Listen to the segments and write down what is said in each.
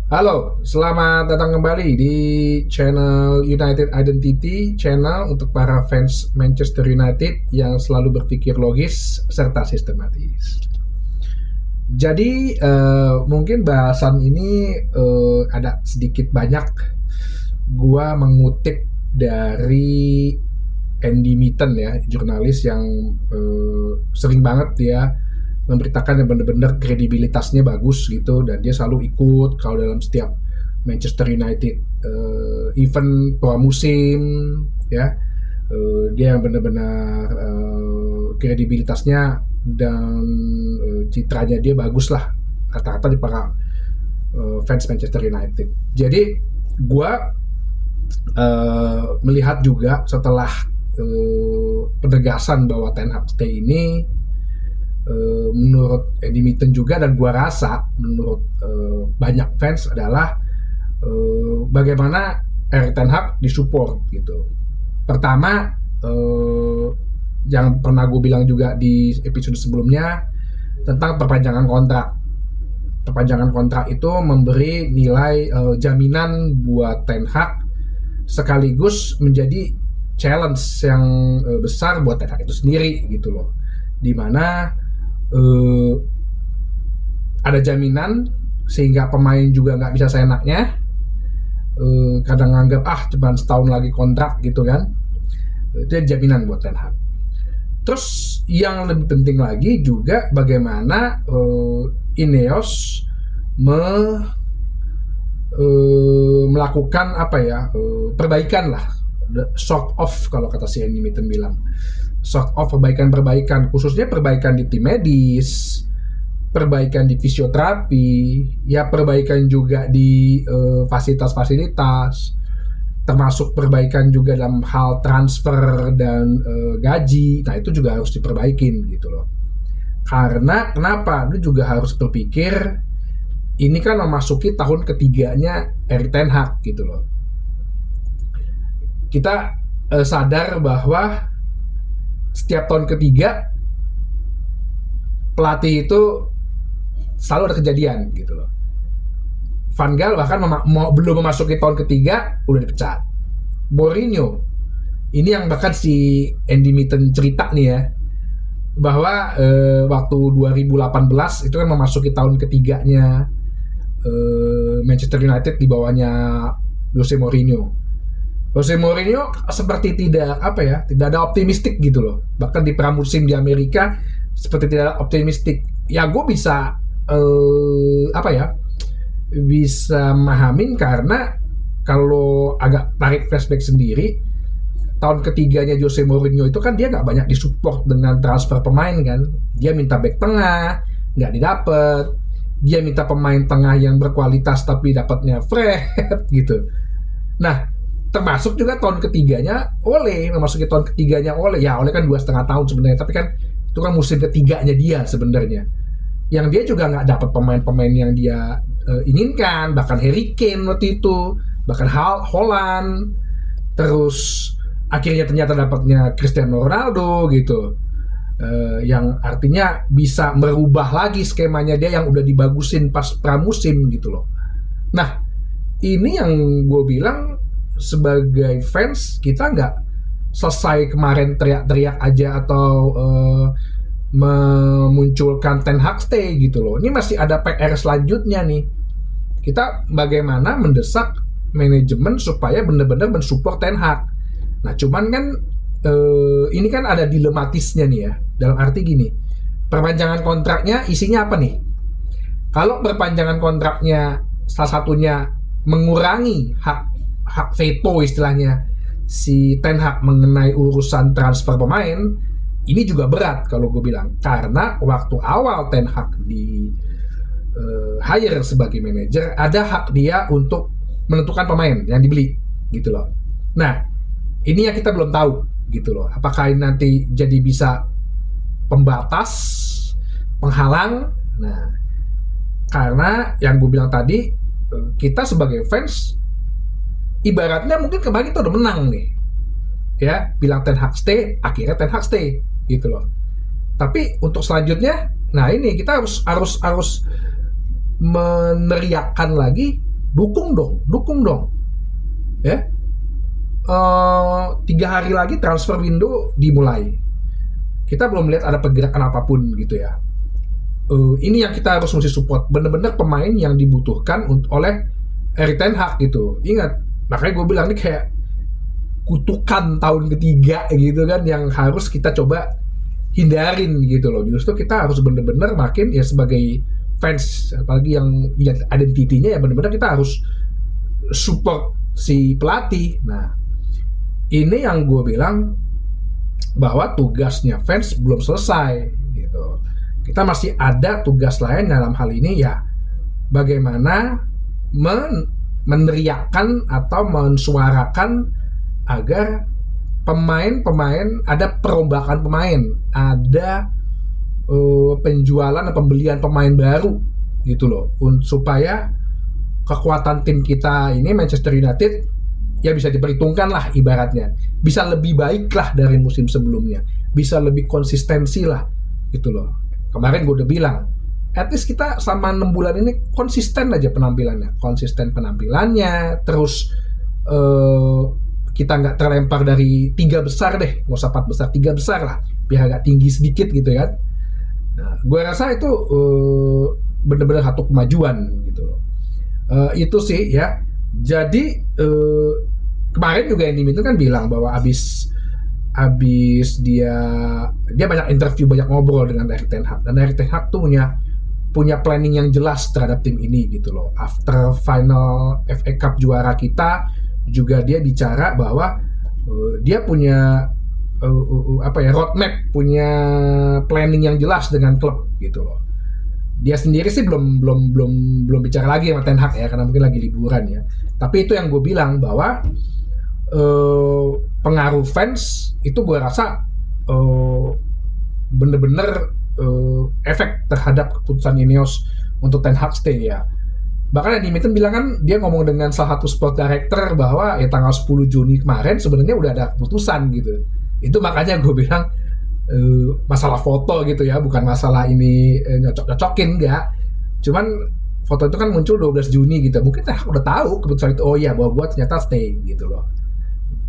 Halo, selamat datang kembali di channel United Identity, channel untuk para fans Manchester United yang selalu berpikir logis serta sistematis. Jadi mungkin bahasan ini ada sedikit banyak gua mengutip dari Andy Mitten ya, jurnalis yang sering banget dia memberitakan yang benar-benar kredibilitasnya bagus gitu, dan dia selalu ikut kalau dalam setiap Manchester United event pramusim ya. Dia yang benar-benar kredibilitasnya dan citranya dia bagus lah kata-kata di para fans Manchester United. Jadi gue melihat juga setelah penegasan bahwa Ten Hag stay ini, menurut Eddie Mitten juga dan gua rasa menurut banyak fans adalah bagaimana Erik ten Hag disupport gitu. Pertama, yang pernah gue bilang juga di episode sebelumnya tentang perpanjangan kontrak. Perpanjangan kontrak itu memberi nilai jaminan buat Ten Hag, sekaligus menjadi challenge yang besar buat Ten Hag itu sendiri gitu loh, dimana ada jaminan sehingga pemain juga nggak bisa seenaknya kadang nganggap cuma setahun lagi kontrak gitu kan. Itu jaminan buat Ten Hag. Terus yang lebih penting lagi juga bagaimana Ineos melakukan perbaikan lah, sort of kalau kata si Andy Mitten bilang, sort of perbaikan khususnya perbaikan di tim medis, perbaikan di fisioterapi, ya perbaikan juga di fasilitas-fasilitas, termasuk perbaikan juga dalam hal transfer dan gaji. Nah itu juga harus diperbaikin gitu loh. Karena kenapa? Lu juga harus berpikir ini kan memasuki tahun ketiganya Erik ten Hag gitu loh. Kita sadar bahwa setiap tahun ketiga pelatih itu selalu ada kejadian gitu loh. Van Gaal bahkan belum memasuki tahun ketiga udah dipecat. Mourinho ini yang bahkan si Andy Mitten cerita nih ya, bahwa waktu 2018 itu kan memasuki tahun ketiganya Manchester United di bawahnya Jose Mourinho. Jose Mourinho seperti tidak ada optimistik gitu loh. Bahkan di pramusim di Amerika seperti tidak ada optimistik. Ya gue bisa bisa memahamin, karena kalau agak tarik flashback sendiri, tahun ketiganya Jose Mourinho itu kan dia nggak banyak disupport dengan transfer pemain kan. Dia minta back tengah, nggak didapet. Dia minta pemain tengah yang berkualitas tapi dapatnya Fred gitu. Nah, termasuk juga tahun ketiganya Ole, memasuki tahun ketiganya Ole. Ya Ole kan 2,5 tahun sebenarnya, tapi kan itu kan musim ketiganya dia sebenarnya, yang dia juga nggak dapat pemain-pemain yang dia inginkan, bahkan Harry Kane waktu itu, bahkan Holland, terus akhirnya ternyata dapatnya Cristiano Ronaldo gitu, yang artinya bisa merubah lagi skemanya dia yang udah dibagusin pas pramusim gitu loh. Nah ini yang gue bilang, sebagai fans kita nggak selesai kemarin teriak-teriak aja atau memunculkan Ten Hag stay gitu loh. Ini masih ada PR selanjutnya nih. Kita bagaimana mendesak manajemen supaya benar-benar mensupport Ten Hag. Nah cuman kan ini kan ada dilematisnya nih ya. Dalam arti gini, perpanjangan kontraknya isinya apa nih? Kalau perpanjangan kontraknya salah satunya mengurangi hak veto istilahnya si Ten Hag mengenai urusan transfer pemain, ini juga berat kalau gue bilang, karena waktu awal Ten Hag di hire sebagai manajer, ada hak dia untuk menentukan pemain yang dibeli gitu loh. Nah ini yang kita belum tahu gitu loh, apakah ini nanti jadi bisa pembatas, penghalang. Nah karena yang gue bilang tadi, kita sebagai fans ibaratnya mungkin kemarin kita udah menang nih ya, bilang Ten Hag stay, akhirnya Ten Hag stay gitu loh. Tapi untuk selanjutnya, nah ini kita harus meneriakkan lagi dukung dong, ya. 3 hari lagi transfer window dimulai. Kita belum lihat ada pergerakan apapun gitu ya. Ini yang kita harus mesti support, bener-bener pemain yang dibutuhkan oleh Erik ten Hag gitu. Ingat, makanya gue bilang ini kayak kutukan tahun ketiga gitu kan, yang harus kita coba hindarin gitu loh. Justru kita harus bener-bener makin ya sebagai fans, apalagi yang identitinya ya bener-bener kita harus support si pelatih. Nah, ini yang gue bilang bahwa tugasnya fans belum selesai gitu. Kita masih ada tugas lain dalam hal ini, ya bagaimana meneriakkan atau mensuarakan agar pemain-pemain, ada perombakan pemain, ada penjualan dan pembelian pemain baru gitu loh, supaya kekuatan tim kita ini Manchester United ya bisa diperhitungkan lah, ibaratnya bisa lebih baik lah dari musim sebelumnya, bisa lebih konsistensi lah gitu loh. Kemarin gue udah bilang, at least kita selama 6 bulan ini konsisten aja penampilannya, terus kita nggak terlempar dari 3 besar deh, nggak usah 4 besar, 3 besar lah, biar agak tinggi sedikit gitu kan. Nah, gue rasa itu benar-benar satu kemajuan gitu loh. Itu sih ya. Jadi kemarin juga Andy Mitten kan bilang bahwa abis dia banyak interview, banyak ngobrol dengan Erik ten Hag, dan Erik ten Hag tuh punya planning yang jelas terhadap tim ini gitu loh. After final FA Cup juara kita juga dia bicara bahwa dia punya roadmap, punya planning yang jelas dengan klub gitu loh. Dia sendiri sih belum bicara lagi sama Ten Hag ya, karena mungkin lagi liburan ya. Tapi itu yang gue bilang bahwa pengaruh fans itu gue rasa bener-bener efek terhadap keputusan Ineos untuk Ten Hag stay ya. Bahkan Andy Mitten bilang kan, dia ngomong dengan salah satu sport director bahwa ya tanggal 10 Juni kemarin sebenarnya udah ada keputusan gitu. Itu makanya gue bilang masalah foto gitu ya, bukan masalah ini nyocok-nyocokin, enggak. Cuman foto itu kan muncul 12 Juni gitu. Mungkin udah tahu keputusan itu, oh iya bahwa gue ternyata stay gitu loh.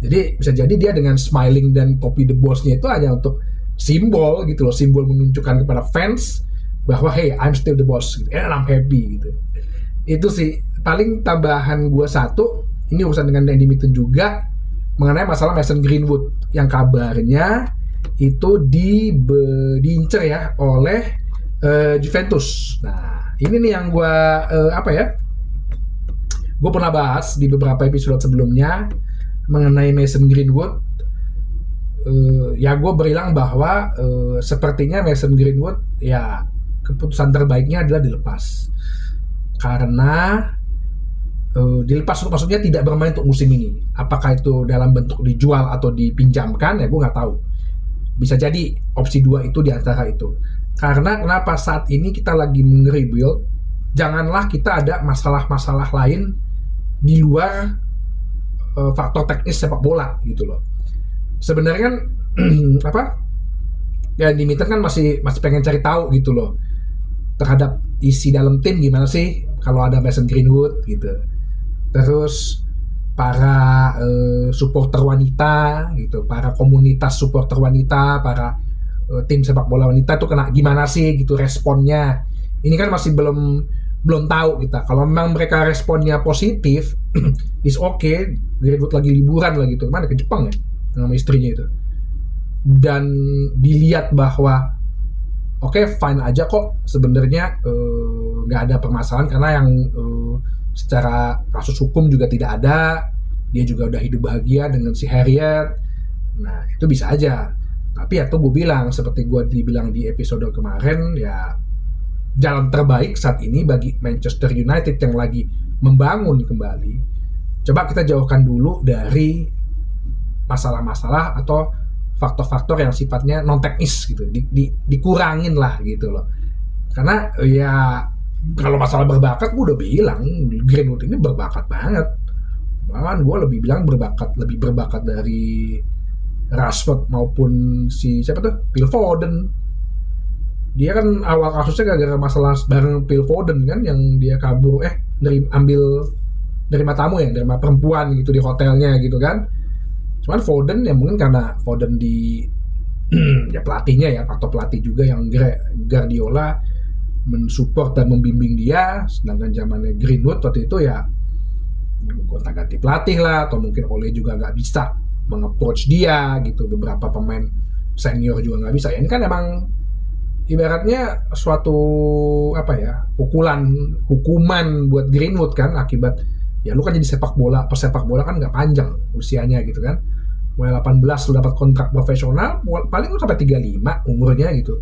Jadi bisa jadi dia dengan smiling dan topi The Boss-nya itu hanya untuk simbol gitu loh, simbol menunjukkan kepada fans bahwa hey, I'm still the boss gitu, and I'm happy gitu. Itu sih paling tambahan gue satu. Ini urusan dengan Andy Mitten juga mengenai masalah Mason Greenwood yang kabarnya itu diincer ya oleh Juventus. Nah, ini nih yang gue gue pernah bahas di beberapa episode sebelumnya mengenai Mason Greenwood. Ya gue bilang bahwa sepertinya Mason Greenwood ya keputusan terbaiknya adalah dilepas, karena dilepas maksudnya tidak bermain untuk musim ini. Apakah itu dalam bentuk dijual atau dipinjamkan ya gue nggak tahu. Bisa jadi opsi 2 itu diantara itu. Karena kenapa saat ini kita lagi nge-rebuild, janganlah kita ada masalah-masalah lain di luar faktor teknis sepak bola gitu loh. Sebenarnya kan ya Andy Mitten kan masih pengen cari tahu gitu loh terhadap isi dalam tim gimana sih kalau ada Mason Greenwood gitu. Terus para supporter wanita gitu, para komunitas supporter wanita, para tim sepak bola wanita tuh kena gimana sih gitu responnya. Ini kan masih belum tahu kita. Kalau memang mereka responnya positif, is okay. Greenwood lagi liburan lah gitu, mana ke Jepang ya sama istrinya itu. Dan dilihat bahwa oke, fine aja kok sebenarnya, nggak ada permasalahan karena yang secara kasus hukum juga tidak ada, dia juga udah hidup bahagia dengan si Harriet. Nah itu bisa aja. Tapi ya tuh gue bilang, seperti gue dibilang di episode kemarin, ya jalan terbaik saat ini bagi Manchester United yang lagi membangun kembali, coba kita jauhkan dulu dari masalah-masalah atau faktor-faktor yang sifatnya non teknis gitu, dikurangin lah gitu loh. Karena ya kalau masalah berbakat, gue udah bilang Greenwood ini berbakat banget. Bahkan gue lebih berbakat dari Rashford maupun si siapa tuh, Phil Foden. Dia kan awal kasusnya gara-gara masalah bareng Phil Foden kan, yang dia kabur ambil nerima tamu ya, nerima perempuan gitu di hotelnya gitu kan. Cuman Foden ya mungkin karena Foden di ya pelatihnya ya, faktor pelatih juga yang Guardiola mensupport dan membimbing dia, sedangkan zamannya Greenwood waktu itu ya gonta-ganti pelatih lah, atau mungkin Ole juga nggak bisa meng-approach dia gitu, beberapa pemain senior juga nggak bisa ya. Ini kan emang ibaratnya suatu apa ya, hukuman buat Greenwood kan, akibat ya lu kan jadi pesepak bola kan nggak panjang usianya gitu kan, mulai 18 lu dapat kontrak profesional, paling lu sampai 35 umurnya gitu.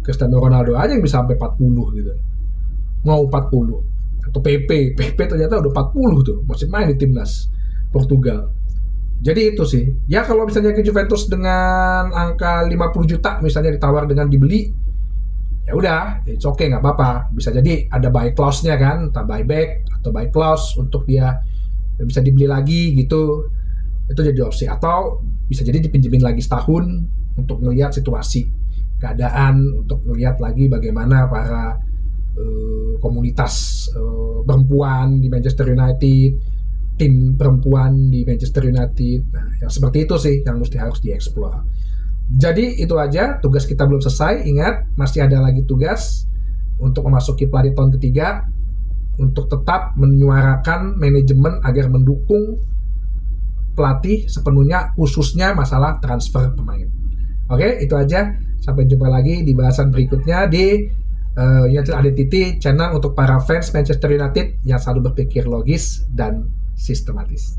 Cristiano Ronaldo aja yang bisa sampai 40 gitu, mau 40, atau PP ternyata udah 40 tuh, masih main di timnas Portugal. Jadi itu sih ya, kalau misalnya ke Juventus dengan angka 50 juta misalnya ditawar dengan dibeli, ya udah, it's okay, nggak apa-apa. Bisa jadi ada buy clause-nya kan, entah buyback atau buy clause untuk dia bisa dibeli lagi gitu. Itu jadi opsi, atau bisa jadi dipinjemin lagi setahun untuk melihat situasi keadaan, untuk melihat lagi bagaimana para komunitas perempuan di Manchester United, tim perempuan di Manchester United. Nah, yang seperti itu sih yang harus dieksplor. Jadi itu aja, tugas kita belum selesai. Ingat, masih ada lagi tugas untuk memasuki pelatih tahun ketiga, untuk tetap menyuarakan manajemen agar mendukung pelatih sepenuhnya, khususnya masalah transfer pemain. Oke, itu aja. Sampai jumpa lagi di bahasan berikutnya di United Identity, channel untuk para fans Manchester United yang selalu berpikir logis dan sistematis.